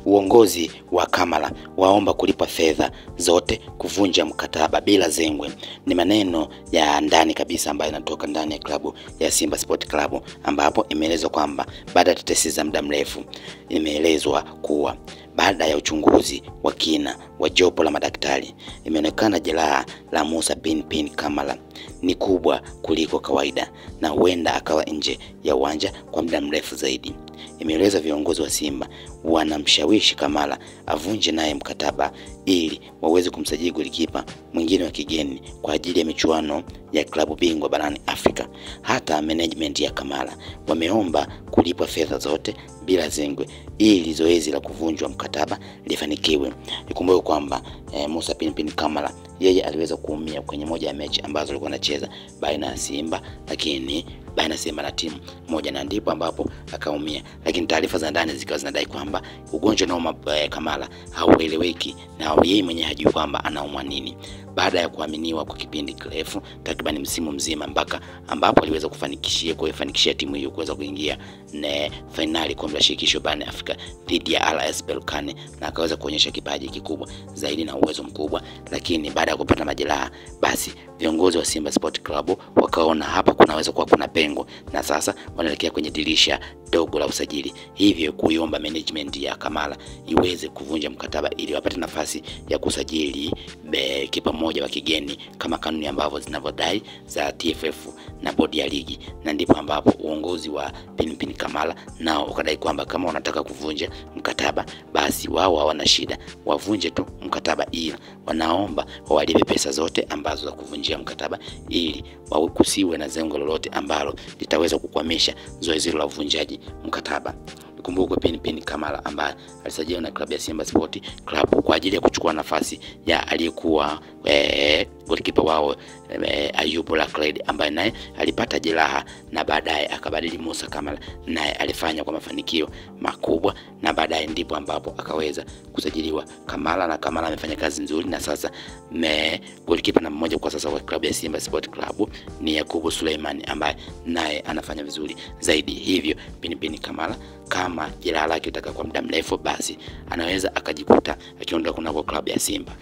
Uongozi wa Kamala waomba kulipa fedha zote kuvunja mkataba bila zengwe. Ni maneno ya ndani kabisa ambayo yanatoka ndani ya klabu ya Simba Sport Club, ambapo imeelezwa kwamba baada ya tetesi za muda mrefu, imeelezwa kuwa baada ya uchunguzi wa kina wa jopo la madaktari, imeonekana jeraha la Musa Pinpin Kamara ni kubwa kuliko kawaida na huenda akawa nje ya uwanja kwa muda mrefu zaidi. Imeeleza viongozi wa Simba wanamshawishi Kamara avunje naye mkataba ili waweze kumsajili golikipa mwingine wa kigeni kwa ajili ya michuano ya klabu bingwa barani Afrika. Hata management ya Kamara wameomba kulipwa fedha zote bila zengwe ili zoezi la kuvunjwa mkataba lifanikiwe. Nikumbuke kwamba Musa Pinpin Kamara yeye aliweza kuumia kwenye moja ya mechi ambazo alikuwa anacheza baina ya Simba, lakini baina Simba na timu moja, na ndipo ambapo akaumia. Lakini taarifa za ndani zikawa zinadai kwamba ugonjwa na Kamara haueleweki na yeye mwenyewe hajui kwamba anaumwa nini, baada ya kuaminiwa kwa kipindi kirefu takriban msimu mzima, mpaka ambapo aliweza kufanikishia timu hiyo kuweza kuingia na finali kombe la shirikisho barani Afrika dhidi ya RS Berkane, na akaweza kuonyesha kipaji kikubwa zaidi na uwezo mkubwa. Lakini baada ya kupata majeraha, basi viongozi wa Simba Sport Club wakaona hapa kunaweza kuwa kuna pengo, na sasa wanaelekea kwenye dirisha dogo la usajili, hivyo kuiomba management ya Kamara iweze kuvunja mkataba ili wapate nafasi ya kusajili kipa mmoja wa kigeni kama kanuni ambavyo zinavyodai za TFF na bodi ya ligi. Na ndipo ambapo uongozi wa Pinpin Kamara nao ukadai kwamba kama wanataka kuvunja mkataba, basi wao hawana shida, wavunje tu mkataba, ila wanaomba wawalipe pesa zote ambazo za kuvunjia mkataba ili kusiwe na zengo lolote ambalo litaweza kukwamisha zoezi la uvunjaji mkataba. Kumbuka Pinpin Kamara ambaye alisajiliwa na klabu ya Simba Sport Club kwa ajili ya kuchukua nafasi ya aliyekuwa golikipa wao Ayubu Lakled, ambaye naye alipata jeraha na baadaye akabadili Musa Kamara, naye alifanya kwa mafanikio makubwa, na baadaye ndipo ambapo akaweza kusajiliwa Kamara, na Kamara amefanya kazi nzuri. Na sasa golikipa namba moja kwa sasa wa klabu ya Simba Sport Club ni Yakubu Suleiman, ambaye naye anafanya vizuri zaidi. Hivyo Pinpin Kamara, kama jeraha lake litaka kwa muda mrefu, basi anaweza akajikuta akiondoka kunako klabu ya Simba.